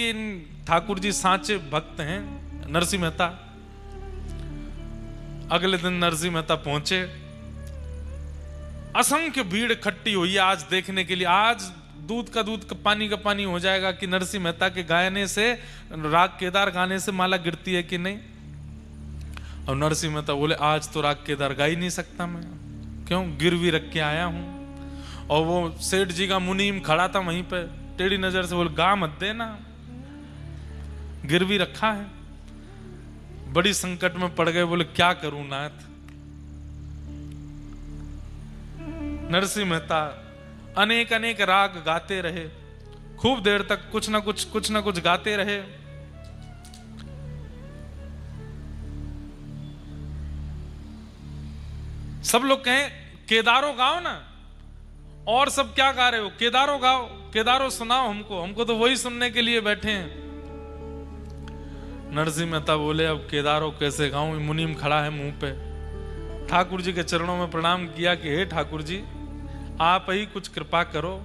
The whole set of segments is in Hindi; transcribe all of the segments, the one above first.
इन ठाकुर जी सांचे भक्त हैं नरसिंह मेहता। अगले दिन नरसिंह मेहता पहुंचे, असंख्य भीड़ इकट्ठी हुई आज देखने के लिए। आज दूध का दूध पानी का पानी हो जाएगा कि नरसिंह मेहता के गायने से, राग केदार गाने से माला गिरती है कि नहीं। और नरसिंह मेहता बोले आज तो राग केदार गा ही नहीं सकता मैं, क्यों, गिरवी रख के आया हूं। और वो सेठ जी का मुनीम खड़ा था वहीं पे, टेढ़ी नजर से बोले गा मत देना, गिरवी रखा है। बड़ी संकट में पड़ गए, बोले क्या करूं नाथ। नरसिंह मेहता अनेक अनेक राग गाते रहे, खूब देर तक कुछ ना कुछ गाते रहे। सब लोग कहें केदारो गाओ ना, और सब क्या गा रहे हो, केदारो गाओ, केदारो सुनाओ हमको तो वही सुनने के लिए बैठे हैं। नरसिंह मेहता बोले अब केदारो कैसे गाऊं, मुनीम खड़ा है मुंह पे। ठाकुर जी के चरणों में प्रणाम किया कि हे ठाकुर जी आप ही कुछ कृपा करो,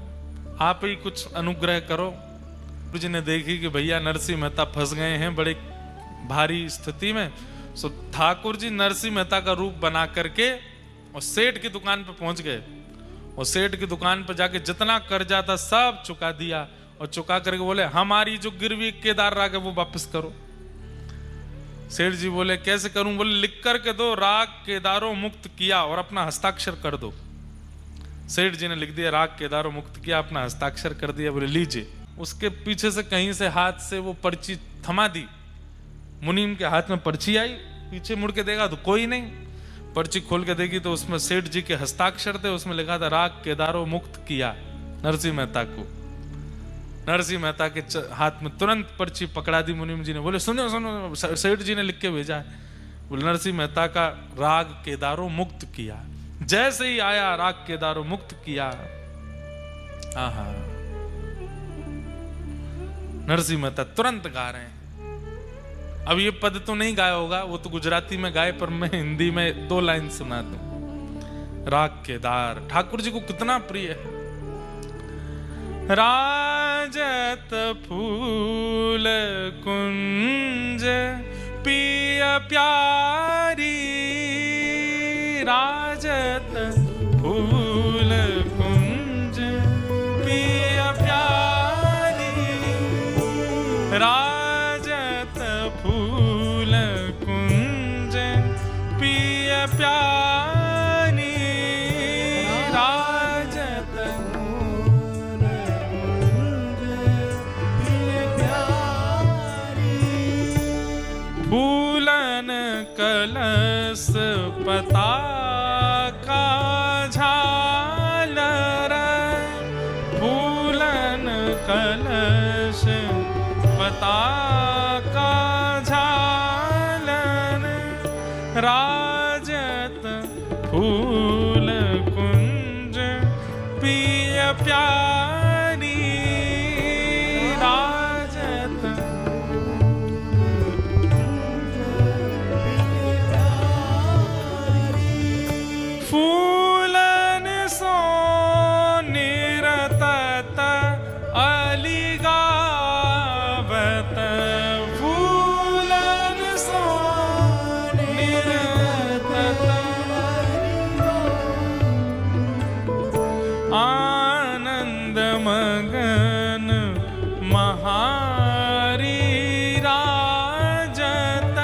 आप ही कुछ अनुग्रह करो। ठाकुर जी ने देखी कि भैया नरसिंह मेहता फंस गए हैं बड़े भारी स्थिति में। सो ठाकुर जी नरसिंह मेहता का रूप बना करके और सेठ की दुकान पे पहुंच गए, और सेठ की दुकान पर जाके जितना कर्जा था सब चुका दिया, और चुका करके बोले हमारी जो गिरवी केदार राग है वो वापस करो। सेठ जी बोले कैसे करूं, बोले लिख करके दो राग केदारो मुक्त किया और अपना हस्ताक्षर कर दो। सेठ जी ने लिख दिया राग केदारो मुक्त किया, अपना हस्ताक्षर कर दिया। बोले लीजिए। उसके पीछे से कहीं से हाथ से वो पर्ची थमा दी, मुनीम के हाथ में पर्ची आई, पीछे मुड़ के देखा तो कोई नहीं। पर्ची खोल के देखी तो उसमें सेठ जी के हस्ताक्षर थे, उसमें लिखा था राग केदारो मुक्त किया नरसिंह मेहता को। नरसिंह मेहता के हाथ में तुरंत पर्ची पकड़ा दी मुनीम जी ने। बोले सुनो सुनो, सेठ जी ने लिख के भेजा है। बोले नरसिंह मेहता का राग केदारो मुक्त किया। जैसे ही आया राग केदारो मुक्त किया, आहा, नरसिंह मेहता तुरंत गा रहे हैं। अब ये पद तो नहीं गाया होगा, वो तो गुजराती में गाए, पर मैं हिंदी में 2 लाइन सुना दूं। राग केदार ठाकुर जी को कितना प्रिय है। राजत फूल कुंज पिय प्यारी, राजत फूल कुंज पिय प्यारी, राजत फूल कुंज पिय प्यारी, राजत फूलन कलश पताका झालर, फूलन कलश पताका झालर, राजत फूल कुंज पिय प्यारी, राजत फूलन सो निरतत अली गावत, फूलन सो निरतत आनंद मगन महारी, राजत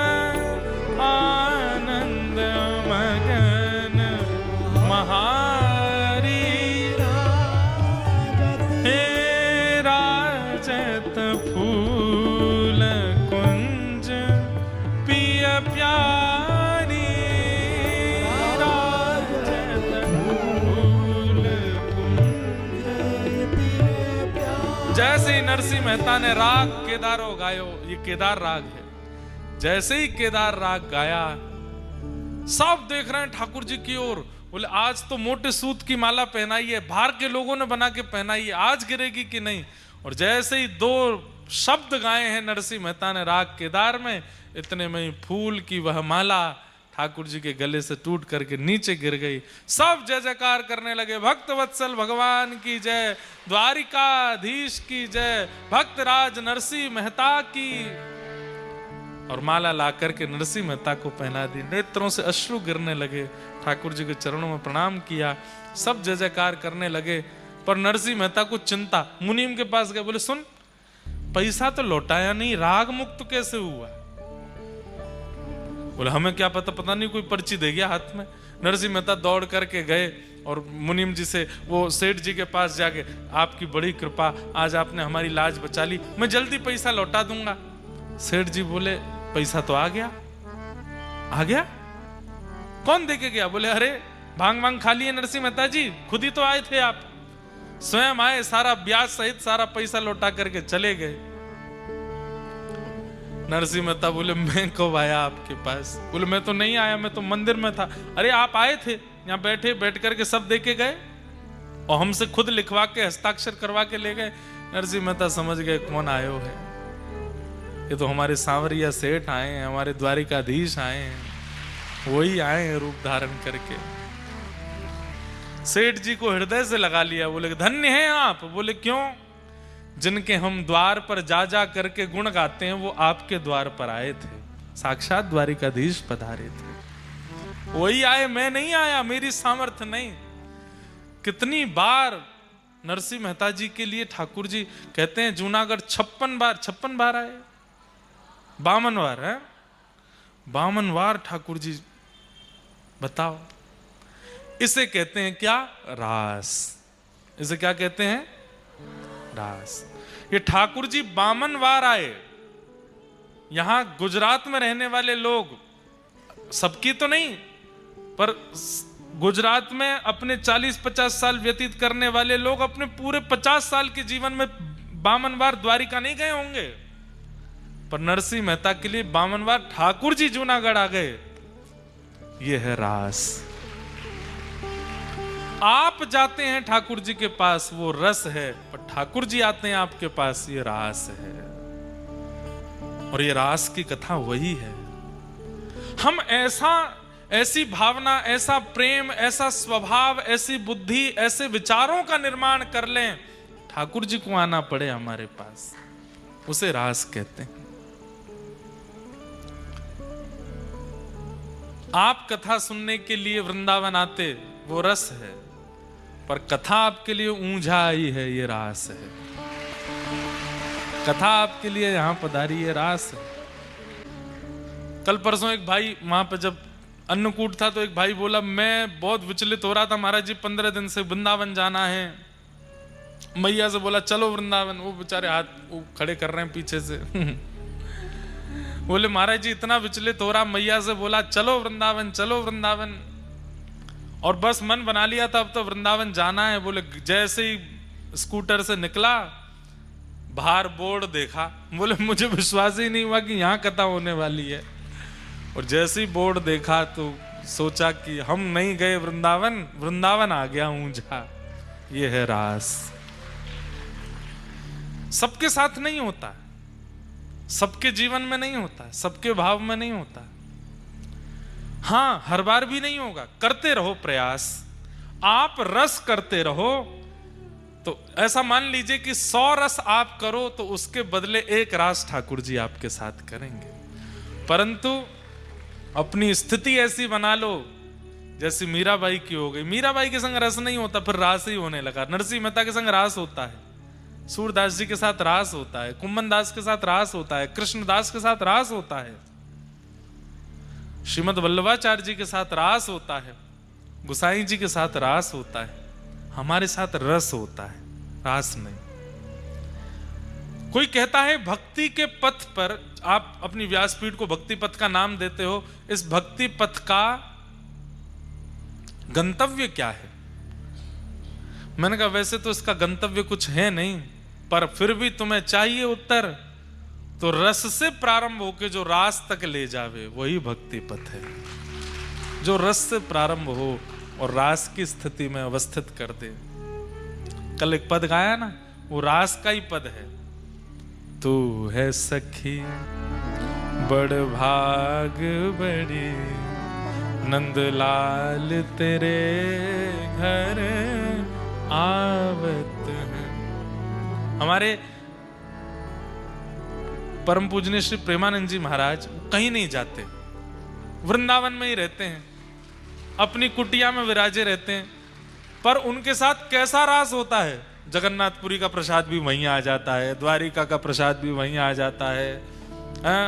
आनंद मगन महारी, हे राजत फूल कुंज पिय प्यारी, राजत फूल कुंज पिय प्यारी। जैसे ही नरसिंह मेहता ने राग केदारो गायो, ये केदार राग है, जैसे ही केदार राग गाया सब देख रहे हैं ठाकुर जी की ओर। बोले आज तो मोटे सूत की माला पहनाई है, बाहर के लोगों ने बना के पहनाई है, आज गिरेगी कि नहीं। और जैसे ही 2 शब्द गाए हैं नरसिंह मेहता ने राग केदार में, इतने में ही फूल की वह माला ठाकुर जी के गले से टूट करके नीचे गिर गई। सब जय जयकार करने लगे, भक्त वत्सल भगवान की जय, द्वारिकाधीश की जय, भक्तराज नरसिंह मेहता की। और माला ला करके नरसिंह मेहता को पहना दी। नेत्रों से अश्रु गिरने लगे, ठाकुर जी के चरणों में प्रणाम किया, सब जय जयकार करने लगे। पर नरसिंह मेहता को चिंता, मुनीम के पास गए, बोले सुन पैसा तो लौटाया नहीं, राग मुक्त कैसे हुआ? बोले हमें क्या पता, पता नहीं कोई पर्ची दे गया हाथ में। नरसिंह मेहता दौड़ करके गए और मुनीम जी से, वो सेठ जी के पास जाके, आपकी बड़ी कृपा, आज आपने हमारी लाज बचा ली, मैं जल्दी पैसा लौटा दूंगा। सेठ जी बोले पैसा तो आ गया। आ गया? कौन दे के गया? बोले अरे भांग भांग खा लिए नरसिंह मेहता जी, खुद ही तो आए थे आप, स्वयं आए, सारा ब्याज सहित सारा पैसा लौटा करके चले गए। नरसिंह मेहता बोले मैं कब आया आपके पास? बोले मैं तो नहीं आया, मैं तो मंदिर में था। अरे आप आए थे, यहाँ बैठ करके सब दे के गए और हमसे खुद लिखवा के हस्ताक्षर करवा के ले गए। नरसिंह मेहता समझ गए कौन आयो है, ये तो हमारे सांवरिया सेठ आए हैं, हमारे द्वारिकाधीश आए हैं, वही आए हैं रूप धारण करके। सेठ जी को हृदय से लगा लिया, बोले धन्य हैं आप। बोले क्यों? जिनके हम द्वार पर जा जा करके गुण गाते हैं वो आपके द्वार पर आए थे, साक्षात द्वारिकाधीश पधारे थे, वही आए, मैं नहीं आया, मेरी सामर्थ्य नहीं। कितनी बार नरसिंह मेहता जी के लिए ठाकुर जी कहते हैं जूनागढ़ 56 बार आए, 52 बार है, 52 बार ठाकुर जी। बताओ, इसे कहते हैं क्या? रास। इसे क्या कहते हैं? रास। ये ठाकुर जी 52 बार आए। यहां गुजरात में रहने वाले लोग, सबकी तो नहीं, पर गुजरात में अपने 40-50 साल व्यतीत करने वाले लोग अपने पूरे 50 साल के जीवन में 52 बार द्वारिका नहीं गए होंगे। पर नरसिंह मेहता के लिए 52 बार ठाकुर जी जूनागढ़ आ गए। यह है रास। आप जाते हैं ठाकुर जी के पास, वो रस है, पर ठाकुर जी आते हैं आपके पास, ये रास है। और ये रास की कथा वही है। हम ऐसी भावना, ऐसा प्रेम, ऐसा स्वभाव, ऐसी बुद्धि, ऐसे विचारों का निर्माण कर लें, ठाकुर जी को आना पड़े हमारे पास, उसे रास कहते हैं। आप कथा सुनने के लिए वृंदावन आते, वो रस है, पर कथा आपके लिए ऊंझा आई है, ये रास है। कथा आपके लिए यहां पधारी है, रास है। कल परसों एक भाई वहां पे जब अन्नकूट था तो एक भाई बोला मैं बहुत विचलित हो रहा था महाराज जी, 15 दिन से वृंदावन जाना है। मैया से बोला चलो वृंदावन, वो बेचारे हाथ वो खड़े कर रहे हैं पीछे से बोले महाराज जी इतना विचलित हो रहा, मैया से बोला चलो वृंदावन, चलो वृंदावन, और बस मन बना लिया था अब तो वृंदावन जाना है। बोले जैसे ही स्कूटर से निकला, बाहर बोर्ड देखा, बोले मुझे विश्वास ही नहीं हुआ कि यहाँ कथा होने वाली है। और जैसे ही बोर्ड देखा तो सोचा कि हम नहीं गए वृंदावन, वृंदावन आ गया ऊंझा। ये है रास। सबके साथ नहीं होता, सबके जीवन में नहीं होता, सबके भाव में नहीं होता। हाँ, हर बार भी नहीं होगा। करते रहो प्रयास, आप रस करते रहो। तो ऐसा मान लीजिए कि 100 रस आप करो तो उसके बदले 1 रास ठाकुर जी आपके साथ करेंगे। परंतु अपनी स्थिति ऐसी बना लो जैसी मीराबाई की हो गई। मीराबाई के संग रस नहीं होता, फिर रास ही होने लगा। नरसिंह मेहता के संग रास होता है, सूरदास जी के साथ रास होता है, कुम्मन दास के साथ रास होता है, कृष्णदास के साथ रास होता है, श्रीमद वल्लभाचार्य जी के साथ रास होता है, गुसाई जी के साथ रास होता है। हमारे साथ रस होता है, रास नहीं। कोई कहता है भक्ति के पथ पर, आप अपनी व्यासपीठ को भक्ति पथ का नाम देते हो, इस भक्ति पथ का गंतव्य क्या है? मैंने कहा वैसे तो इसका गंतव्य कुछ है नहीं, पर फिर भी तुम्हें चाहिए उत्तर, तो रस से प्रारंभ होकर जो रास तक ले जावे वही भक्ति पथ है। जो रस से प्रारंभ हो और रास की स्थिति में अवस्थित कर दे। कल एक पद गाया ना, वो रास का ही पद है। तू है सखी बड़ भाग बड़ी नंदलाल तेरे घर आवत हैं। हमारे परम पूजनीय श्री प्रेमानंद जी महाराज कहीं नहीं जाते, वृंदावन में ही रहते हैं, अपनी कुटिया में विराजे रहते हैं। पर उनके साथ कैसा रास होता है, जगन्नाथपुरी का प्रसाद भी वहीं आ जाता है, द्वारिका का प्रसाद भी वहीं आ जाता है,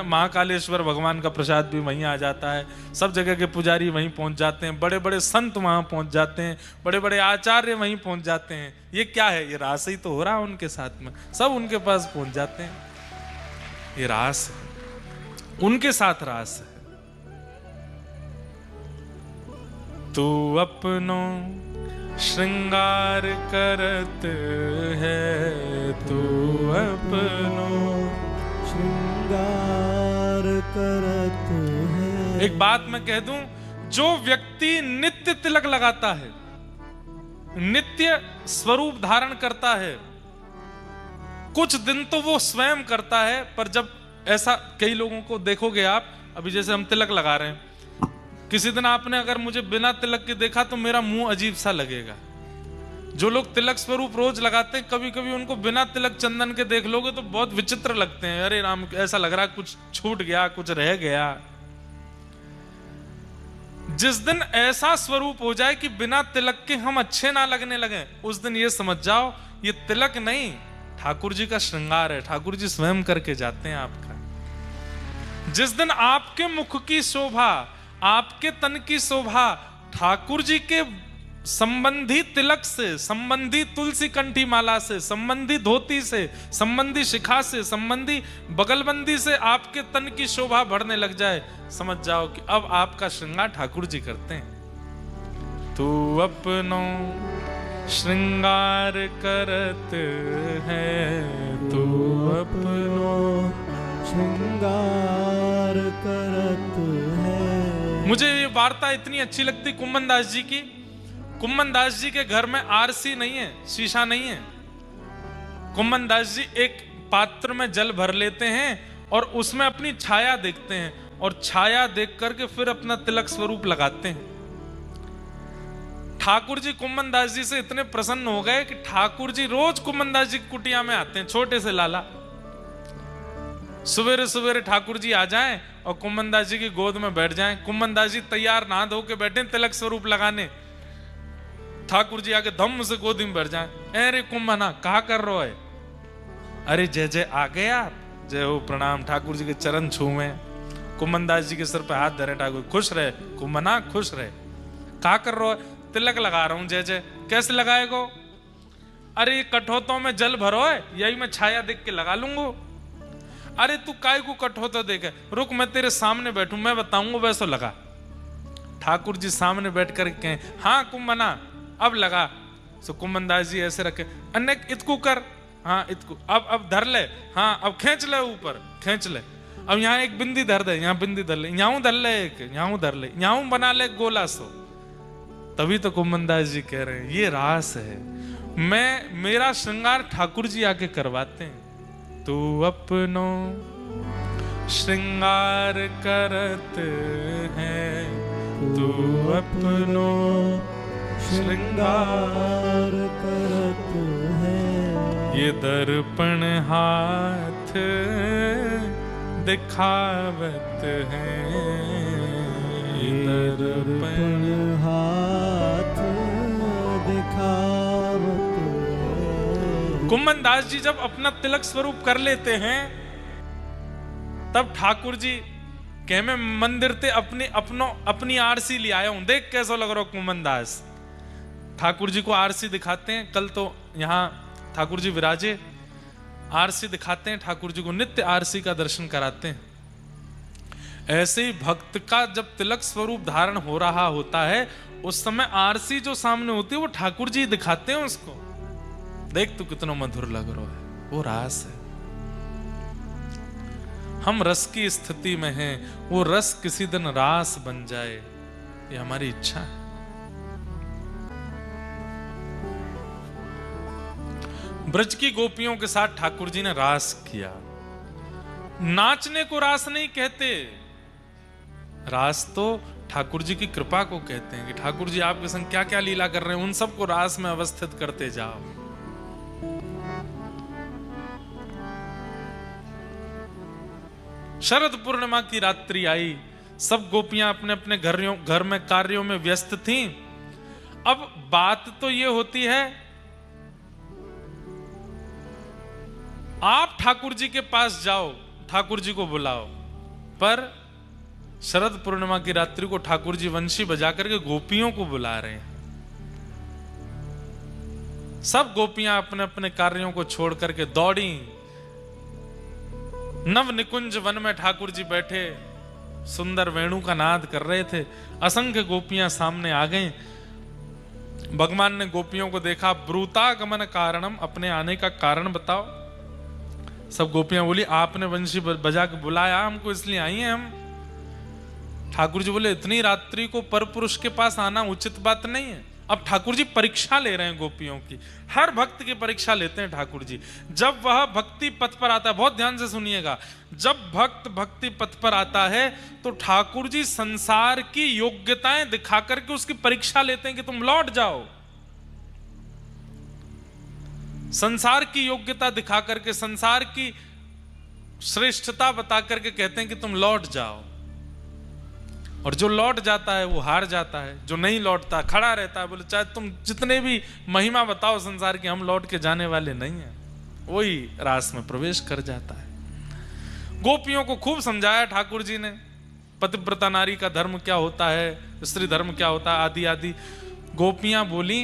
महाकालेश्वर भगवान का प्रसाद भी वहीं आ जाता है, सब जगह के पुजारी वहीं पहुंच जाते हैं, बड़े बड़े संत वहां पहुंच जाते हैं, बड़े बड़े आचार्य वहीं पहुंच जाते हैं। ये क्या है? ये रास ही तो हो रहा है उनके साथ में, सब उनके पास पहुंच जाते हैं। ये रास है, उनके साथ रास है। तू अपनो श्रृंगार करत है, तू अपनो श्रृंगार करत है। एक बात मैं कह दूं, जो व्यक्ति नित्य तिलक लगाता है, नित्य स्वरूप धारण करता है, कुछ दिन तो वो स्वयं करता है, पर जब ऐसा कई लोगों को देखोगे आप, अभी जैसे हम तिलक लगा रहे हैं, किसी दिन आपने अगर मुझे बिना तिलक के देखा तो मेरा मुंह अजीब सा लगेगा। जो लोग तिलक स्वरूप रोज लगाते हैं, कभी कभी उनको बिना तिलक चंदन के देख लोगे तो बहुत विचित्र लगते हैं। अरे राम, ऐसा लग रहा है कुछ छूट गया, कुछ रह गया। जिस दिन ऐसा स्वरूप हो जाए कि बिना तिलक के हम अच्छे ना लगने लगे, उस दिन ये समझ जाओ ये तिलक नहीं, ठाकुर जी का श्रृंगार है, ठाकुर जी स्वयं करके जाते हैं आपका। जिस दिन आपके मुख की शोभा, आपके तन की शोभा ठाकुर जी के संबंधी तिलक से, संबंधी तुलसी कंठी माला से, संबंधी धोती से, संबंधी शिखा से, संबंधी बगलबंदी से आपके तन की शोभा बढ़ने लग जाए, समझ जाओ कि अब आपका श्रृंगार ठाकुर जी करते हैं। तू अपनो श्रृंगार करत है, तू अपनो श्रृंगार करत है। मुझे ये वार्ता इतनी अच्छी लगती कुम्मन दास जी की। कुम्मन दास जी के घर में आरसी नहीं है, शीशा नहीं है। कुम्मन दास जी एक पात्र में जल भर लेते हैं और उसमें अपनी छाया देखते हैं, और छाया देख करके फिर अपना तिलक स्वरूप लगाते हैं। ठाकुर जी कुम्मन दास जी से इतने प्रसन्न हो गए कि ठाकुर जी रोज कुम्मन दास जी की कुटिया में आते हैं, छोटे से लाला। सवेरे सवेरे ठाकुर जी आ जाएं और कुम्मन दास जी की गोद में बैठ जाएं। कुम्मन दास जी तैयार नहा धो के बैठे तिलक स्वरूप लगाने, ठाकुर जी आके धम्म से गोदी में बैठ जाएं। अरे कुम्मना, कहा कर रहे है? अरे जय जय, आ गए आप? जय हो, प्रणाम। ठाकुर जी के चरण छूवे, कुम्मन दास जी के सिर पे हाथ धरे, ठाकुर खुश रहे, कुम्मना खुश रहे। कहा कर रहे हो? तिलक लगा रहा हूं। जय जय। कैसे लगाएगो? अरे ये कठोतों में जल भरो है, यही मैं छाया देख के लगा लूंगा। अरे तू काय को कठोता देखे? रुक, मैं तेरे सामने बैठूं, मैं बताऊंगा वैसे लगा। ठाकुर जी सामने बैठ कर कहें, हाँ कुम्मना अब लगा। सो कुम्मन दास जी ऐसे रखे, अनेक इतकू कर, हाँ इतकू, अब धर ले, हाँ अब खींच ले, ऊपर खींच ले, अब यहाँ एक बिंदी धर दे, यहाँ बिंदी धर ले, यहाँ धर ले, एक यहाँ धर ले, यहाँ बना ले गोला। सो तभी तो कुम्मन दास जी कह रहे हैं ये रास है, मेरा श्रृंगार ठाकुर जी आके करवाते हैं। तू अपनो श्रृंगार करत है, तू अपनो श्रृंगार करत है। ये दर्पण हाथ दिखावत है, ये दर्पण हाथ दिखावत है। कुम्मन दास जी जब अपना तिलक स्वरूप कर लेते हैं, तब ठाकुर जी कह मैं मंदिर ते अपनी आरसी ले आया हूं, देख कैसा लग रहा कुम्मन दास। ठाकुर जी को आरसी दिखाते हैं। कल तो यहाँ ठाकुर जी विराजे, आरसी दिखाते हैं, ठाकुर जी को नित्य आरसी का दर्शन कराते हैं। ऐसे ही भक्त का जब तिलक स्वरूप धारण हो रहा होता है, उस समय आरसी जो सामने होती है वो ठाकुर जी दिखाते हैं उसको। देख तू कितना मधुर लग रहा है, वो रास है। हम रस की स्थिति में हैं, वो रस किसी दिन रास बन जाए, ये हमारी इच्छा है। ब्रज की गोपियों के साथ ठाकुर जी ने रास किया। नाचने को रास नहीं कहते, रास तो ठाकुर जी की कृपा को कहते हैं कि ठाकुर जी आपके संग क्या क्या लीला कर रहे हैं, उन सबको रास में अवस्थित करते जाओ। शरद पूर्णिमा की रात्रि आई, सब गोपियां अपने अपने घर में कार्यों में व्यस्त थीं। अब बात तो ये होती है, आप ठाकुर जी के पास जाओ, ठाकुर जी को बुलाओ, पर शरद पूर्णिमा की रात्रि को ठाकुर जी वंशी बजा करके गोपियों को बुला रहे हैं। सब गोपियां अपने अपने कार्यों को छोड़ करके दौड़ी। नव निकुंज वन में ठाकुर जी बैठे सुंदर वेणु का नाद कर रहे थे। असंख्य गोपियां सामने आ गई। भगवान ने गोपियों को देखा, ब्रूतागमन कारणम, अपने आने का कारण बताओ। सब गोपियां बोली, आपने वंशी बजा के बुलाया हमको, इसलिए आई हैं हम। ठाकुर जी बोले, इतनी रात्रि को परपुरुष के पास आना उचित बात नहीं है। अब ठाकुर जी परीक्षा ले रहे हैं गोपियों की, हर भक्त की परीक्षा लेते हैं ठाकुर जी। जब वह भक्ति पथ पर आता है, बहुत ध्यान से सुनिएगा, जब भक्त भक्ति पथ पर आता है तो ठाकुर जी संसार की योग्यताएं दिखा करके उसकी परीक्षा लेते हैं कि तुम लौट जाओ। संसार की योग्यता दिखा करके, संसार की श्रेष्ठता बता करके कहते हैं कि तुम लौट जाओ। और जो लौट जाता है वो हार जाता है, जो नहीं लौटता खड़ा रहता है, बोले चाहे तुम जितने भी महिमा बताओ संसार की, हम लौट के जाने वाले नहीं हैं, वही रास में प्रवेश कर जाता है। गोपियों को खूब समझाया ठाकुर जी ने, पतिव्रता नारी का धर्म क्या होता है, स्त्री धर्म क्या होता है, आदि आदि। गोपियां बोली,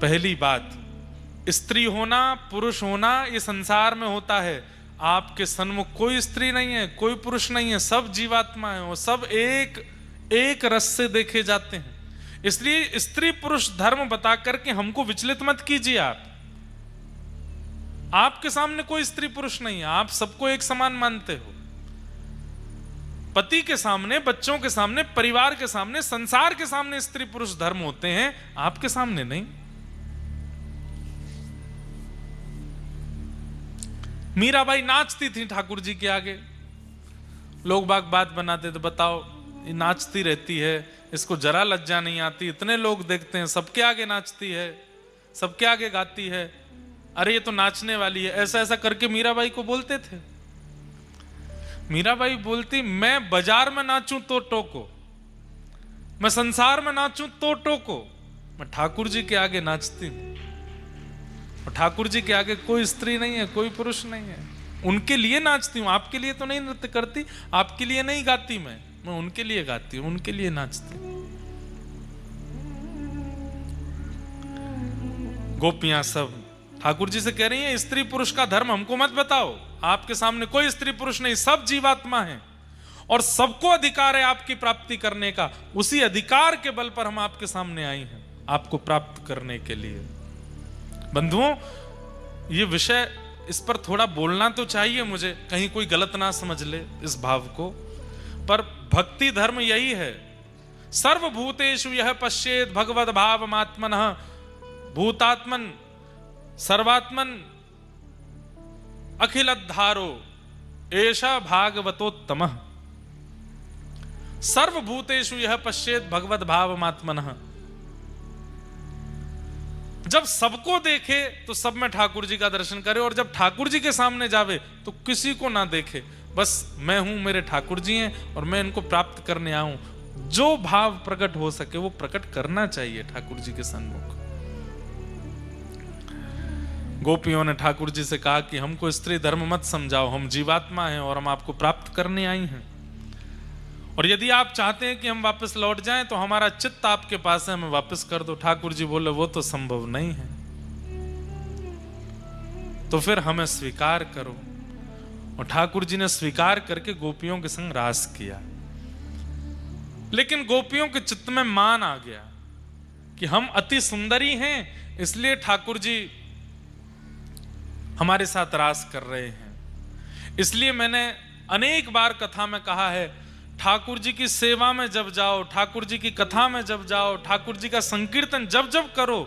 पहली बात, स्त्री होना पुरुष होना ये संसार में होता है। आपके सन्मुख कोई स्त्री नहीं है, कोई पुरुष नहीं है, सब जीवात्मा है, वो सब एक रस से देखे जाते हैं। इसलिए स्त्री पुरुष धर्म बता करके हमको विचलित मत कीजिए। आपके सामने कोई स्त्री पुरुष नहीं है, आप सबको एक समान मानते हो। पति के सामने, बच्चों के सामने, परिवार के सामने, संसार के सामने स्त्री पुरुष धर्म होते हैं, आपके सामने नहीं। मीराबाई नाचती थी ठाकुर जी के आगे। लोग बाग बात बनाते तो बताओ, ये नाचती रहती है, इसको जरा लज्जा नहीं आती, इतने लोग देखते हैं, सबके आगे नाचती है, सबके आगे गाती है, अरे ये तो नाचने वाली है, ऐसा ऐसा करके मीराबाई को बोलते थे। मीराबाई बोलती, मैं बाजार में नाचूं तो टोको, मैं संसार में नाचूं तो टोको, मैं ठाकुर जी के आगे नाचती हूं। और ठाकुर जी के आगे कोई स्त्री नहीं है, कोई पुरुष नहीं है, उनके लिए नाचती हूं। आपके लिए तो नहीं नृत्य करती, आपके लिए नहीं गाती, मैं उनके लिए गाती हूं, उनके लिए नाचती हूं। गोपियां सब ठाकुर जी से कह रही हैं, स्त्री पुरुष का धर्म हमको मत बताओ, आपके सामने कोई स्त्री पुरुष नहीं, सब जीवात्मा है और सबको अधिकार है आपकी प्राप्ति करने का। उसी अधिकार के बल पर हम आपके सामने आई हैं, आपको प्राप्त करने के लिए। बंधुओं, ये विषय, इस पर थोड़ा बोलना तो चाहिए मुझे, कहीं कोई गलत ना समझ ले इस भाव को। पर भक्ति धर्म यही है, सर्वभूतेषु यह पश्येत भगवद भावमात्मनः भूतात्मन सर्वात्मन अखिलद्धारो एषा भागवतोत्तमः। सर्वभूतेषु यह पश्येत भगवद भावमात्मनः। जब सबको देखे तो सब में ठाकुर जी का दर्शन करे, और जब ठाकुर जी के सामने जावे तो किसी को ना देखे, बस मैं हूं, मेरे ठाकुर जी हैं और मैं इनको प्राप्त करने आऊं। जो भाव प्रकट हो सके वो प्रकट करना चाहिए ठाकुर जी के सन्मुख। गोपियों ने ठाकुर जी से कहा कि हमको स्त्री धर्म मत समझाओ, हम जीवात्मा हैं और हम आपको प्राप्त करने आई हैं, और यदि आप चाहते हैं कि हम वापस लौट जाएं तो हमारा चित्त आपके पास है, हमें वापस कर दो। ठाकुर जी बोले, वो तो संभव नहीं है, तो फिर हमें स्वीकार करो। और ठाकुर जी ने स्वीकार करके गोपियों के संग रास किया। लेकिन गोपियों के चित्त में मान आ गया कि हम अति सुंदरी हैं, इसलिए ठाकुर जी हमारे साथ रास कर रहे हैं। इसलिए मैंने अनेक बार कथा में कहा है, ठाकुर जी की सेवा में जब जाओ, ठाकुर जी की कथा में जब जाओ, ठाकुर जी का संकीर्तन जब जब करो,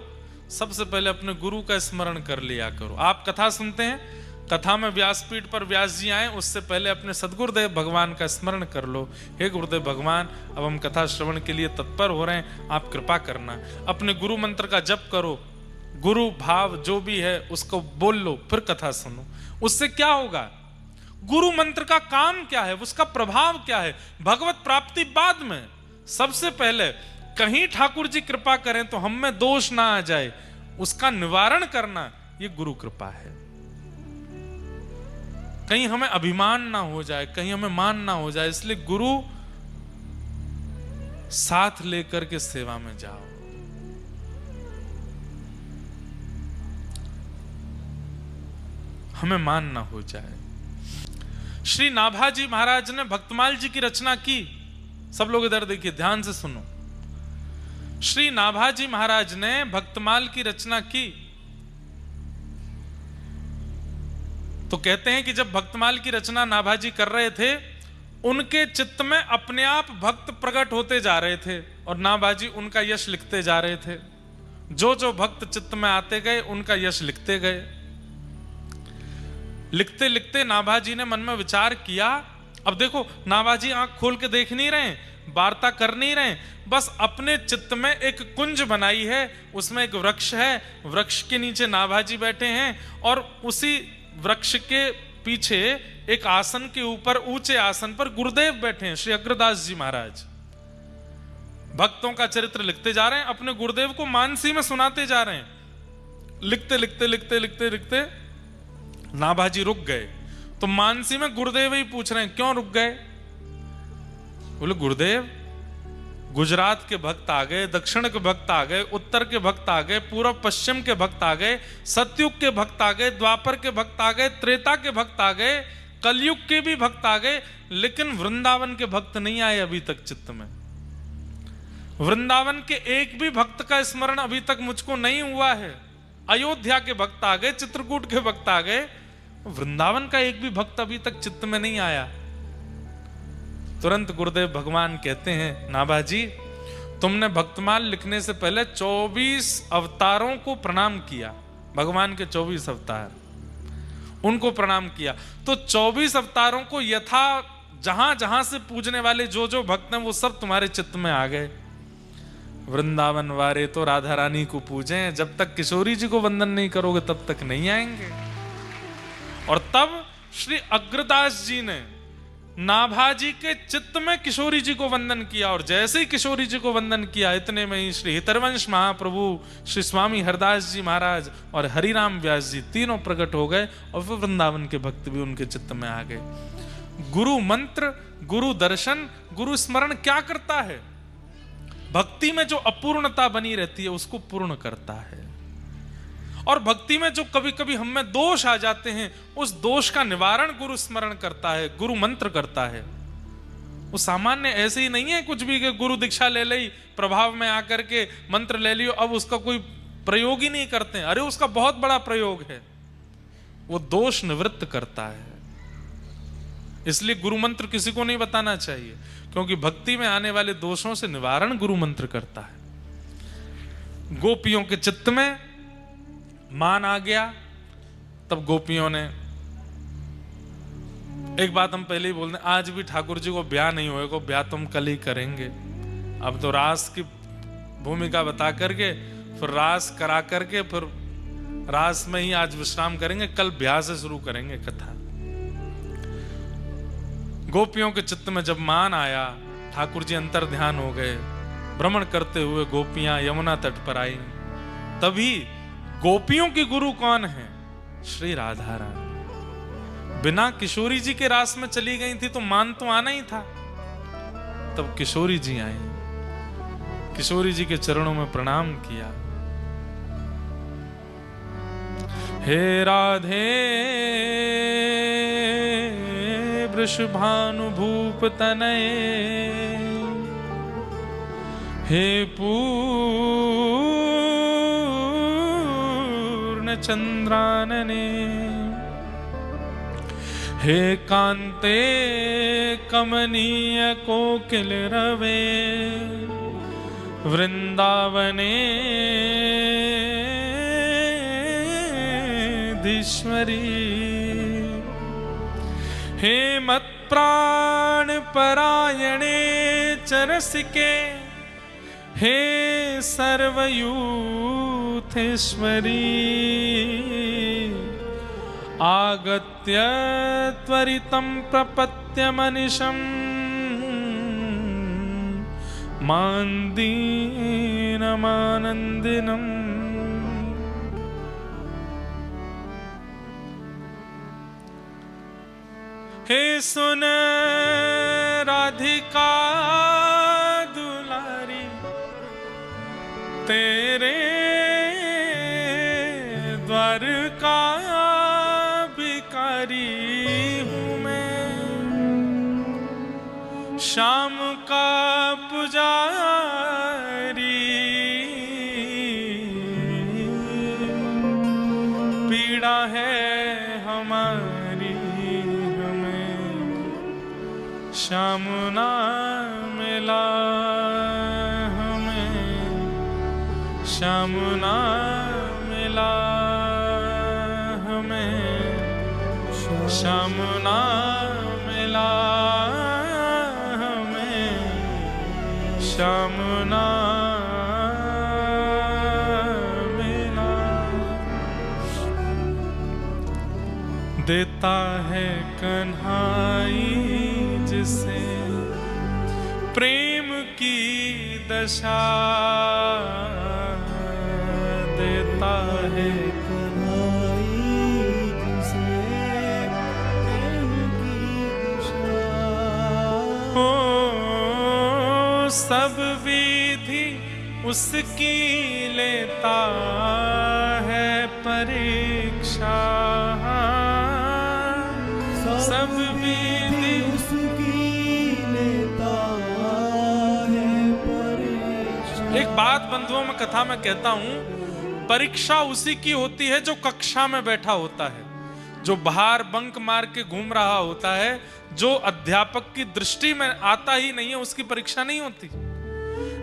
सबसे पहले अपने गुरु का स्मरण कर लिया करो। आप कथा सुनते हैं कथा में व्यासपीठ पर व्यास जी आए, उससे पहले अपने सदगुरुदेव भगवान का स्मरण कर लो। हे गुरुदेव भगवान, अब हम कथा श्रवण के लिए तत्पर हो रहे हैं, आप कृपा करना। अपने गुरु मंत्र का जप करो, गुरु भाव जो भी है उसको बोल लो, फिर कथा सुनो। उससे क्या होगा? गुरु मंत्र का काम क्या है, उसका प्रभाव क्या है? भगवत प्राप्ति बाद में, सबसे पहले कहीं ठाकुर जी कृपा करें तो हम में दोष ना आ जाए, उसका निवारण करना ये गुरु कृपा है। कहीं हमें अभिमान ना हो जाए, कहीं हमें मान ना हो जाए, इसलिए गुरु साथ लेकर के सेवा में जाओ। हमें मान ना हो जाए। श्री नाभाजी महाराज ने भक्तमाल जी की रचना की। सब लोग इधर देखिए, ध्यान से सुनो। श्री नाभाजी महाराज ने भक्तमाल की रचना की। तो कहते हैं कि जब भक्तमाल की रचना नाभाजी कर रहे थे, उनके चित्त में अपने आप भक्त प्रकट होते जा रहे थे और नाभाजी उनका यश लिखते जा रहे थे। जो जो भक्त चित्त में आते गए उनका यश लिखते गए। लिखते लिखते नाभाजी ने मन में विचार किया। अब देखो, नाभाजी आंख खोल के देख नहीं रहे, वार्ता कर नहीं रहे, बस अपने चित्त में एक कुंज बनाई है, उसमें एक वृक्ष है, वृक्ष के नीचे नाभाजी बैठे हैं और उसी वृक्ष के पीछे एक आसन के ऊपर, ऊंचे आसन पर गुरुदेव बैठे हैं, श्री अग्रदास जी महाराज। भक्तों का चरित्र लिखते जा रहे हैं, अपने गुरुदेव को मानसी में सुनाते जा रहे हैं। लिखते लिखते लिखते लिखते लिखते नाभाजी रुक गए। तो मानसी में गुरुदेव ही पूछ रहे हैं, क्यों रुक गए? बोले, गुरुदेव, गुजरात के भक्त आ गए, दक्षिण के भक्त आ गए, उत्तर के भक्त आ गए, पूर्व पश्चिम के भक्त आ गए, सतयुग के भक्त आ गए, द्वापर के भक्त आ गए, त्रेता के भक्त आ गए, कलयुग के भी भक्त आ गए, लेकिन वृंदावन के भक्त नहीं आए अभी तक चित्त में। वृंदावन के एक भी भक्त का स्मरण अभी तक मुझको नहीं हुआ है। अयोध्या के भक्त आ गए, चित्रकूट के भक्त आ गए, वृंदावन का एक भी भक्त अभी तक चित्त में नहीं आया। तुरंत गुरुदेव भगवान कहते हैं, नाभाजी, तुमने भक्तमाल लिखने से पहले 24 अवतारों को प्रणाम किया। भगवान के 24 अवतार, उनको प्रणाम किया। तो 24 अवतारों को यथा जहां जहां से पूजने वाले जो जो भक्त हैं, वो सब तुम्हारे चित्त में आ गए। वृंदावन वारे तो राधा रानी को पूजें, जब तक किशोरी जी को वंदन नहीं करोगे तब तक नहीं आएंगे। और तब श्री अग्रदास जी ने नाभाजी के चित्त में किशोरी जी को वंदन किया, और जैसे ही किशोरी जी को वंदन किया, इतने में ही श्री हितरवंश महाप्रभु, श्री स्वामी हरदास जी महाराज और हरिराम व्यास जी तीनों प्रकट हो गए, और फिर वृंदावन के भक्त भी उनके चित्त में आ गए। गुरु मंत्र, गुरु दर्शन, गुरु स्मरण क्या करता है? भक्ति में जो अपूर्णता बनी रहती है उसको पूर्ण करता है। और भक्ति में जो कभी कभी हम में दोष आ जाते हैं, उस दोष का निवारण गुरु स्मरण करता है, गुरु मंत्र करता है। वो सामान्य ऐसे ही नहीं है कुछ भी कि गुरु दीक्षा ले ली, प्रभाव में आकर के मंत्र ले लियो, अब उसका कोई प्रयोग ही नहीं करते हैं। अरे उसका बहुत बड़ा प्रयोग है, वो दोष निवृत्त करता है। इसलिए गुरु मंत्र किसी को नहीं बताना चाहिए, क्योंकि भक्ति में आने वाले दोषों से निवारण गुरु मंत्र करता है। गोपियों के चित्त में मान आ गया, तब गोपियों ने, एक बात हम पहले ही बोल दें, आज भी ठाकुर जी को ब्याह नहीं होएगा, ब्याह तुम कल ही करेंगे। अब तो रास की भूमिका बता करके, फिर रास करा करके, फिर रास में ही आज विश्राम करेंगे, कल ब्याह से शुरू करेंगे कथा। गोपियों के चित्त में जब मान आया, ठाकुर जी अंतर ध्यान हो गए, भ्रमण करते हुए गोपियां यमुना तट पर आई। तभी गोपियों की गुरु कौन है? श्री राधा रानी। बिना किशोरी जी के रास में चली गई थी तो मान तो आना ही था। तब किशोरी जी आई, किशोरी जी के चरणों में प्रणाम किया। हे राधे वृषभानुभूप तनये, हे चंद्रानने, हे कांते कमनीय कोकिल रवे, वृंदावने धीश्वरी। हे मत प्राण परायणे चरसिके, हे सर्वयूथेश्वरी, आगत्य त्वरितं प्रपत्य मनिषं मान्दीनमानन्दिनम्। हे सुन राधिका दुलारी, तेरे द्वार का भिखारी हूँ मैं, शाम का पुजारी, पीड़ा है हमारी हमें श्याम ना मिला, हमें श्याम ना मिला, हमें श्याम ना मिला, हमें श्याम ना मिला। देता है कन्हाई जिसे प्रेम की दशा, देता है कन्हाई जिसे प्रेम की दशा। हो सब विधि उसकी लेता है परीक्षा, सब विधि उसकी लेता है परीक्षा। एक बात बंधुओं में कथा में कहता हूं, परीक्षा उसी की होती है जो कक्षा में बैठा होता है, जो बाहर बंक मार के घूम रहा होता है, जो अध्यापक की दृष्टि में आता ही नहीं है, उसकी परीक्षा नहीं होती।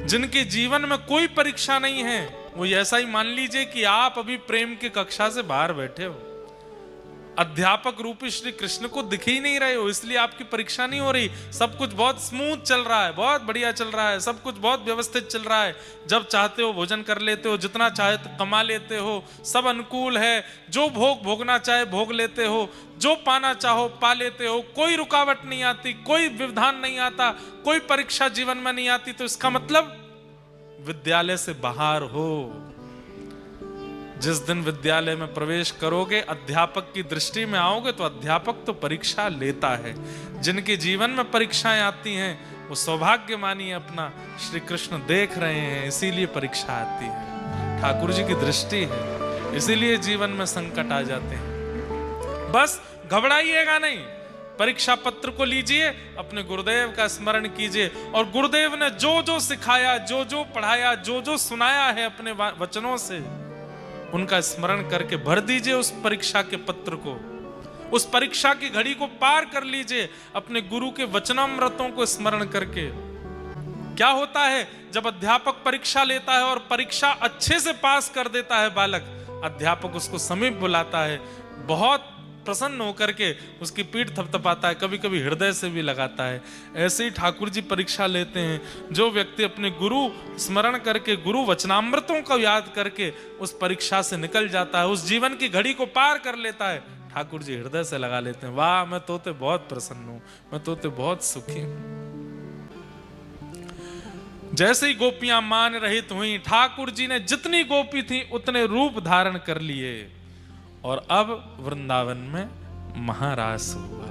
जिनके जीवन में कोई परीक्षा नहीं है, वो ऐसा ही मान लीजिए कि आप अभी प्रेम की कक्षा से बाहर बैठे हो, अध्यापक रूपी श्री कृष्ण को दिख ही नहीं रहे हो, इसलिए आपकी परीक्षा नहीं हो रही। सब कुछ बहुत स्मूथ चल रहा है, बहुत बढ़िया चल रहा है, सब कुछ बहुत व्यवस्थित चल रहा है। जब चाहते हो भोजन कर लेते हो, जितना चाहे तो कमा लेते हो, सब अनुकूल है, जो भोग भोगना चाहे भोग लेते हो, जो पाना चाहो पा लेते हो, कोई रुकावट नहीं आती, कोई व्यवधान नहीं आता, कोई परीक्षा जीवन में नहीं आती। तो इसका मतलब विद्यालय से बाहर हो। जिस दिन विद्यालय में प्रवेश करोगे, अध्यापक की दृष्टि में आओगे, तो अध्यापक तो परीक्षा लेता है। जिनके जीवन में परीक्षाएं आती हैं, वो सौभाग्य मानिए अपना, श्री कृष्ण देख रहे हैं, इसीलिए परीक्षा आती है। ठाकुर जी की दृष्टि है, इसीलिए जीवन में संकट आ जाते हैं। बस घबराइएगा नहीं, परीक्षा पत्र को लीजिए, अपने गुरुदेव का स्मरण कीजिए, और गुरुदेव ने जो जो सिखाया, जो जो पढ़ाया, जो जो सुनाया है अपने वचनों से, उनका स्मरण करके भर दीजिए उस परीक्षा के पत्र को। उस परीक्षा की घड़ी को पार कर लीजिए अपने गुरु के वचनामृतों को स्मरण करके। क्या होता है जब अध्यापक परीक्षा लेता है और परीक्षा अच्छे से पास कर देता है बालक, अध्यापक उसको समीप बुलाता है, बहुत प्रसन्न होकर के उसकी पीठ थपथपाता है, कभी कभी हृदय से भी लगाता है। ऐसे ही ठाकुर जी परीक्षा लेते हैं। जो व्यक्ति अपने गुरु स्मरण करके, गुरु वचनामृतों को याद करके उस परीक्षा से निकल जाता है, उस जीवन की घड़ी को पार कर लेता है, ठाकुर जी हृदय से लगा लेते हैं, वाह मैं तो बहुत प्रसन्न हूं, मैं तो बहुत सुखी हूं। जैसे ही गोपियां मान रहित हुई, ठाकुर जी ने जितनी गोपी थी उतने रूप धारण कर लिए, और अब वृंदावन में महारास हुआ।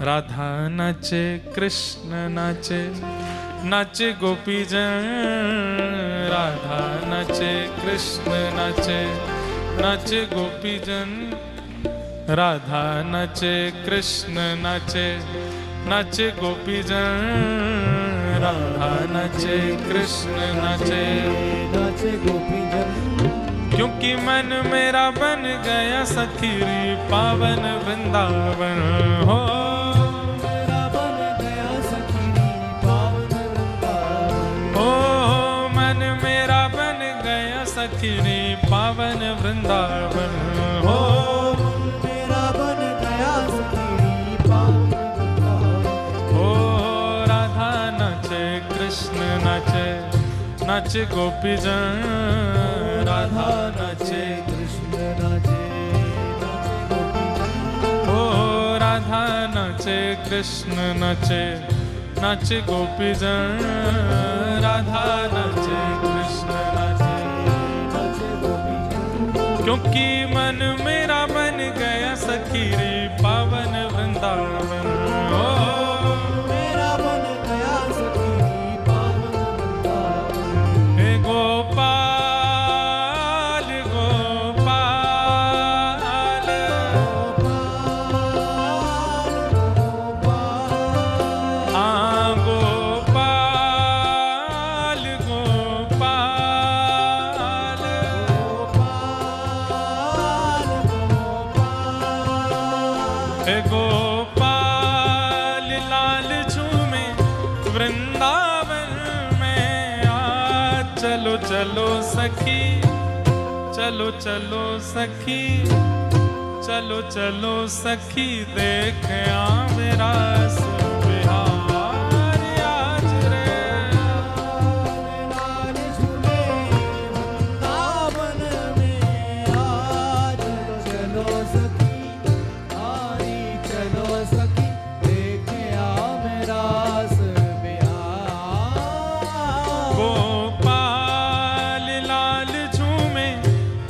राधा नाचे, कृष्ण नाचे, नाचे गोपी जन। राधा नाचे, कृष्ण नाचे, नाचे गोपी जन। राधा नाचे, कृष्ण नाचे, नाचे गोपी जन। राधा नाचे, कृष्ण नाचे, नाचे गोपी जन। क्योंकि मन मेरा बन गया सखीरी पावन वृंदावन हो। मेरा बन गया सखीरी पावन वृंदावन हो, मन मेरा बन गया सखीरी पावन वृंदावन हो। मेरा बन गया सखीरी नाचे गोपी जन, राधा नाचे, कृष्ण नाचे, नाचे गोपी जन। ओ राधा नाचे कृष्ण नाचे, नाचे गोपी जन, राधा नाचे कृष्ण नाचे, नाचे गोपी जन। क्योंकि मन मेरा बन गया सखी रे पावन वृंदावन। ओ मेरा बन गया सखी पावन वृंदावन। हे गोपाल गोपाल, हाँ गोपाल गोपाल, हे गोपाल लाल झूमे वृंदावन में आ। चलो चलो सखी, चलो चलो सखी, चलो चलो सखी, देख मेरा बिहार आज रे। लाल झूले वृंदावन में आज। चलो सखी, आरी चलो सखी, देखे आ मेरा बिहार। गोपाल लाल झूमे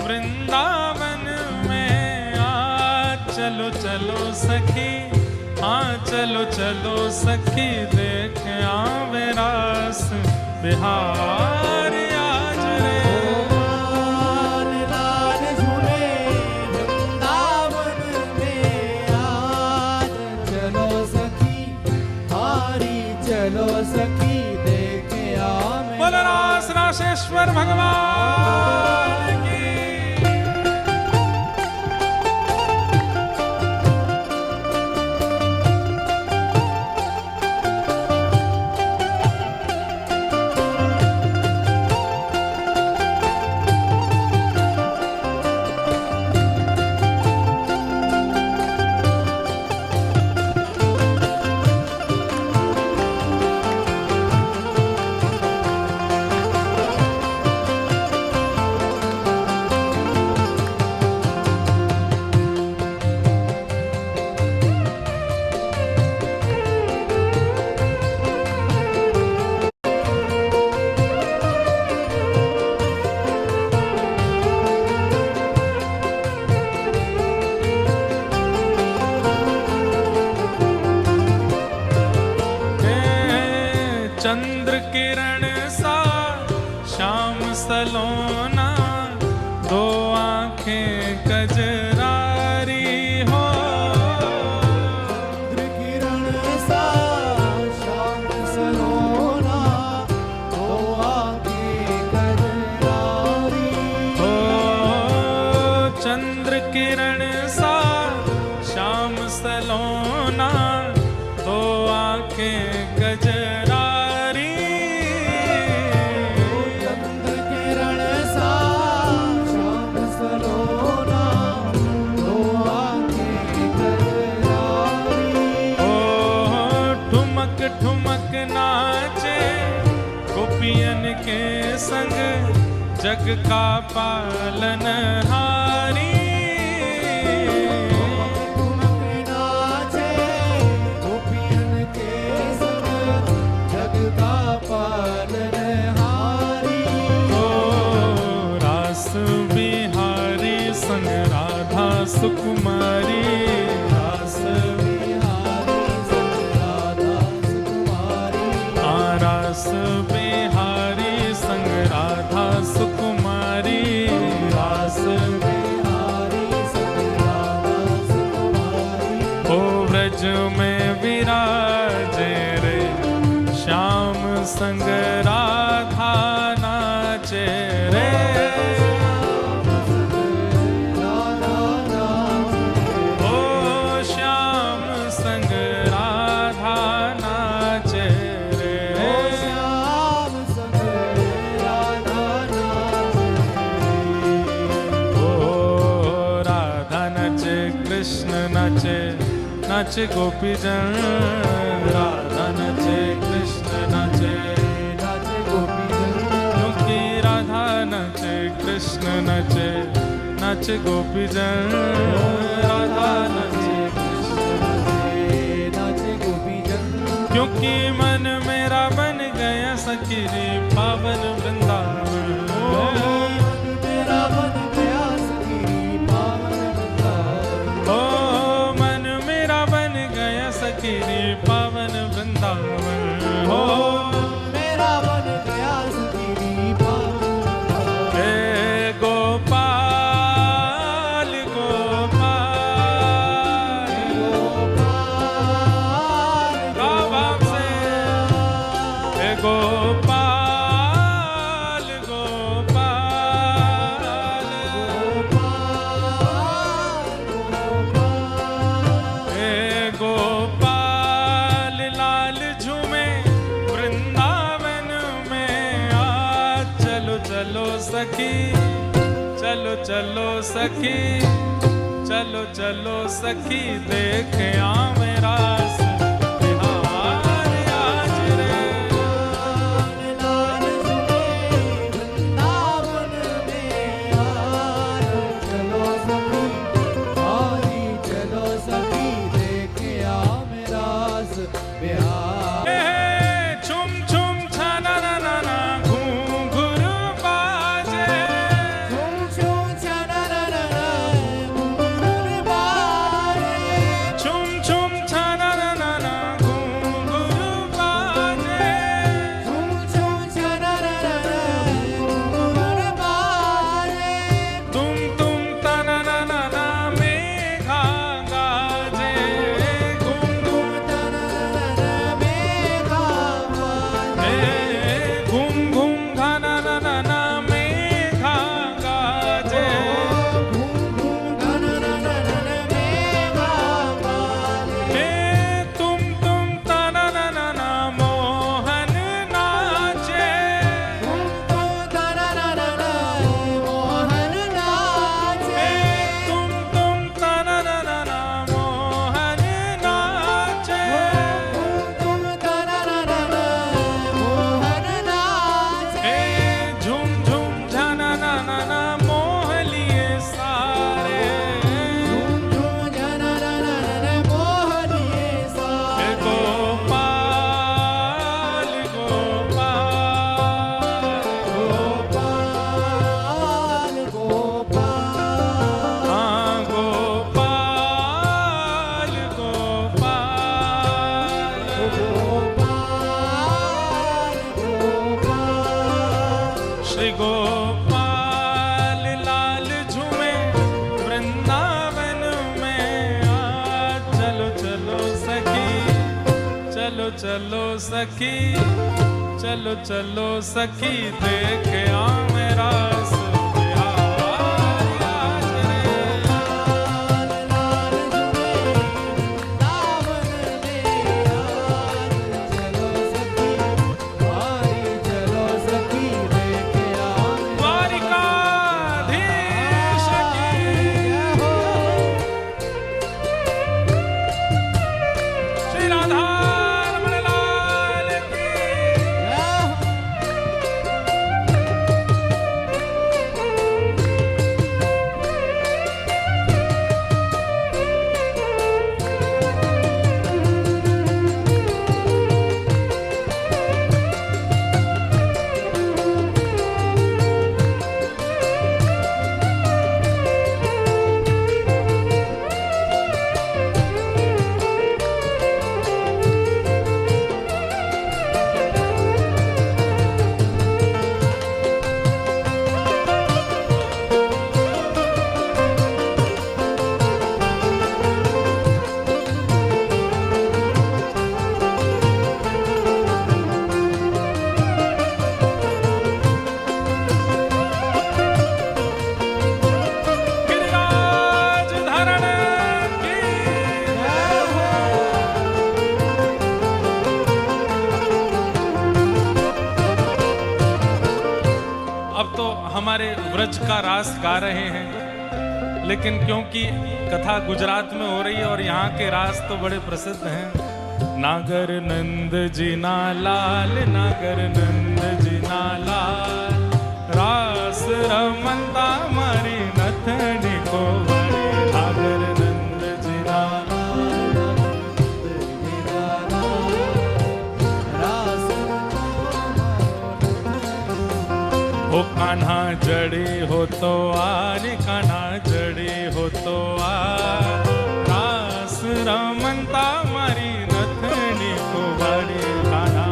वृंदावन में आ। चलो चलो सखी, हाँ चलो चलो सखी, देख मेरा बिहार आज रे। गोपाल लाल झूले वृंदावन में आज। चलो सखी, आरी चलो सखी, देखे आ मेरा बोलो रास रासेश्वर भगवान की। चंद्र किरण सा श्याम सलोना, दो आंखें कजरारी हो। चंद्र किरण सा श्याम सलोना, दो आंखें कजरारी हो चंद्र किरण सा श्याम सलोना, दो आंखें गजरारी। चंद्र किरण सा श्याम सलोना, दो आंखें कजरारी। ओ ठुमक ठुमक नाचे गोपियन के संग, जग का पालनहारी। ठुमक नाचे गोपियन के संग, जग का पालनहारी। ओ रास बिहारी संग राधा सुकुमारी, रास बिहारी संग राधा सुकुमारी। रास बिहारी संग राधा सुकुमारी, रास बिहारी संग राधा सुकुमारी। ओ ब्रज में विराजे रे श्याम संग राधा नाचे रे। राधा नाचे, ओ श्याम संग राधा नाचे रे। श्याम संग राधा नाचे। ओ राधा नाचे कृष्ण नाचे, नाचे गोपी जन, राधा नाचे कृष्ण नाचे, नाचे गोपी जन। क्योंकि नचे नचे गोपी जन राधा नचे नाचे गोपी जन क्योंकि मन मेरा बन गया सखी रे पावन वृंदावन मेरा बन गया सखी पावन वृंदावन ओ मन मेरा बन गया सखी रे पावन वृंदावन हो मेरा बन गया सखी पावन वृंदावन हे गोपाल गोपाल गोपाल गावाम से हे गोपाल गोपाल हे गोपाल लाल झूमे वृंदावन में आ चलो चलो सखी चलो चलो सखी चलो चलो सखी देख आवे रास बिहार आज रे लाल सुने वृंदावन में आए चलो सखी आई चलो सखी देखे आ मेरा बिहार हे छुम छुम छाना ना ना ना घूंघर बाजे झूम झूम छना ना ना ना घुंघरू बाजे छुम छुम छाना ना ना ना घूंघर बाजे झूम झूम छना ना ना ना घुंघरू बाजे तुम तना ना ना ना मेघा गाजे घूम घूम तना ना ना मेघा बाजे हे घूम घूम घाना ना ना ना मेघा गाजे घूम घूम तना ना ना ना मेघा बाजे हे तुम तना ना ना ना मोहन नाचे तना ना ना ना मोहन नाचे हे तुम तना ना ना ना मोहन नाचे तना ना ना ना मोहन नाचे हे झूम झूम झाना ना ना ना मोह लिए सारे झूम झूम जना ना ना ना मोहनिए हे सारे गोपाल गोपाल गोपाल गोपाल हाँ गोपाल गोपाल गोपाल गोपाल श्री गोपाल लाल झूमे वृंदावन में आ चलो चलो सखी चलो चलो सखी चलो चलो सखी देख आ मेरा बिहार आज रे लाल लाल जुमे दावन में आज चलो सखी आई चलो सखी देखे आ द्वारिकाधीश की श्री राधा रमण लाल की हमारे व्रज का रास गा रहे हैं, लेकिन क्योंकि कथा गुजरात में हो रही है और यहाँ के रास तो बड़े प्रसिद्ध हैं। नागर नंद जी ना लाल, नागर नंद जी ना लाल, રાસ રમતા મારી નથણી કો વડે નાગર નંદજીના ओ कान्हा जड़ी हो तो आने कान्हा जड़ी हो तो आ रास रमनता मारी नथनी को बड़ी कान्हा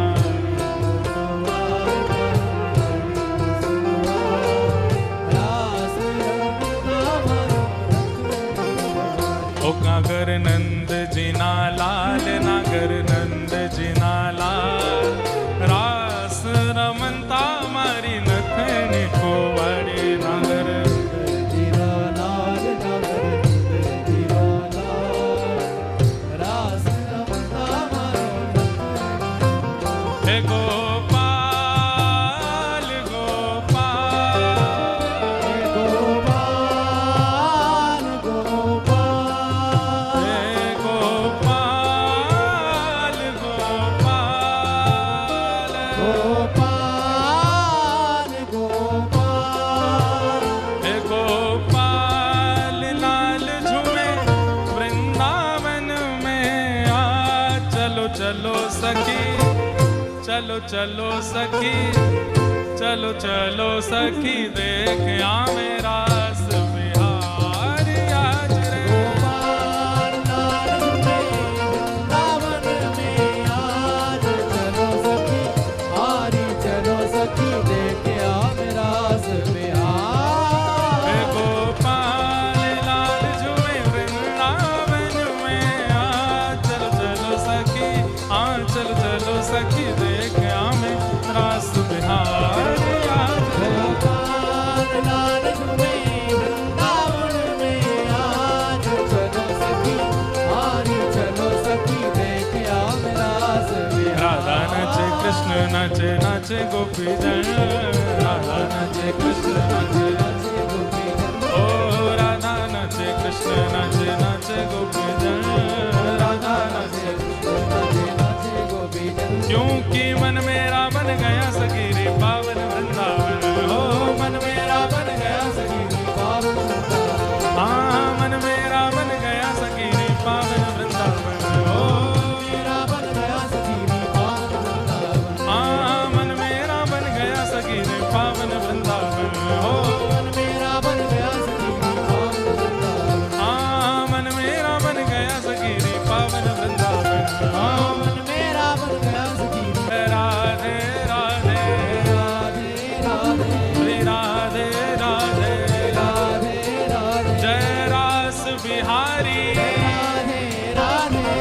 ओ नागर नंद जीना लाल नागर नंद जीना लाल रास रमनता मारी नथनी को बड़ी नागर हे गोपाल गोपाल हे गोपाल गोपाल हे गोपाल लाल झूमे वृंदावन में आ चलो चलो सखी चलो चलो सखी चलो चलो सखी देख आ मेरा रास बिहारी आज रे हे गोपाल लाल झूमे वृंदावन में आ चलो चलो सखी आ चलो चलो सखी देख आ मेरा रास बिहारी आज रे राधा नाचे कृष्ण नाचे नाचे गोपी जन राधा नाचे कृष्ण नाचे नाचे गोपी जन ओ राधा नाचे कृष्ण नाचे नाचे गोपी जन राधा नाचे क्योंकि मन मेरा बन गया सगीरे पावन वृंदावन ओ मन मेरा बन गया सगीरे पावन वृंदावन हाँ मन मेरा बन गया सगीरे पावन वृंदावन ओ मेरा बन गया सगीरे पावन वृंदावन हाँ मन मेरा बन गया सगीरे पावन वृंदावन ओ मन मेरा बन गया सगीरे पावन वृंदावन हाँ मन मेरा बन गया सगीरे पावन वृंदावन हाँ मन मेरा बन गया सगीरे राधे राधे राधे राधे राधे राधे जय रास बिहारी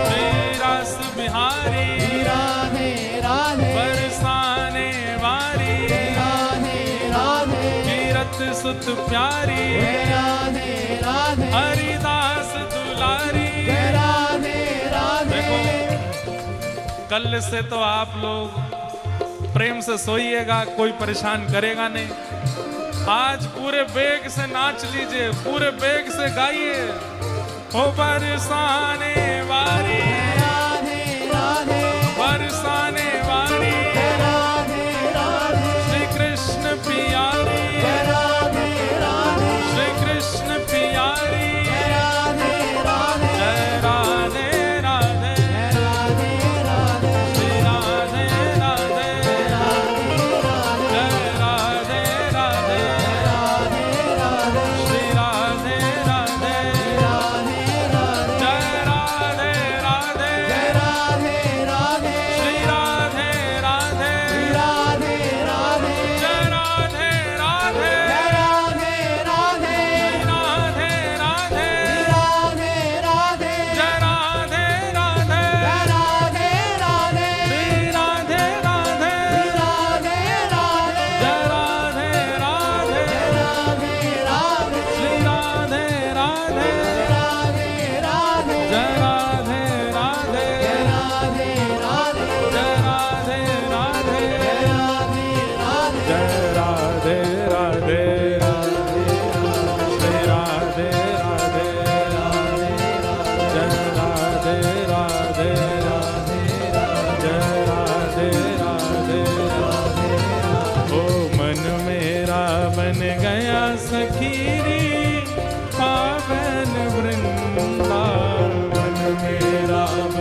जय रास बिहारी बरसाने वारी कीरत सुत प्यारी हरिदास दुलारी देखो कल से तो आप लोग प्रेम से सोइएगा कोई परेशान करेगा नहीं आज पूरे बेग से नाच लीजिए पूरे बेग से गाइए ओ बरसाने वारी बरसाने वारी श्री कृष्ण पियारी श्री कृष्ण पियारी जय राधे राधे श्री राधे राधे जय राधे राधे श्री राधे राधे जय राधे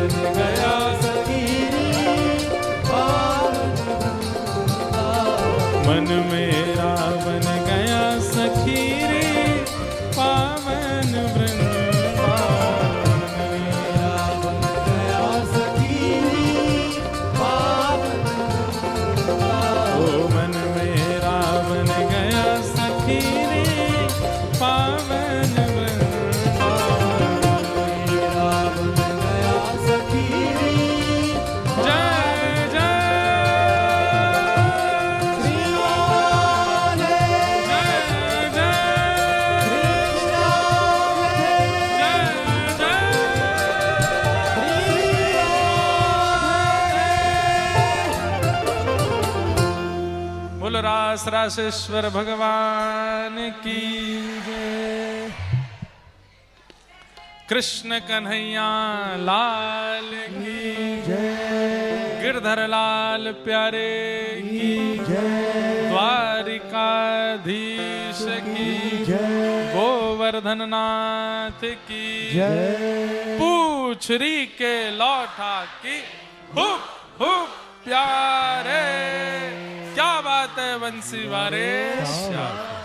बन गया सखी रे पावन वृंदावन। मन मेरा बन गया सखी रे पावन वृंदावन। मेरा बन गया सखी रे पावन वृंदावन। ओ मन मेरा बन गया सखी रे पावन वृंदावन। मेरा बन गया सखी रे जय जय श्री राधे जय जय कृष्ण राधे जय जय श्री राधे। बोल रास रासेश्वर भगवान की जय। कृष्ण कन्हैया लाल की जय गिरधर लाल प्यारे की जय द्वारिकाधीश की जय गोवर्धन नाथ की जय पूछरी के लौटा की हुप हुप प्यारे। क्या बात है बंसी वारे श्याम।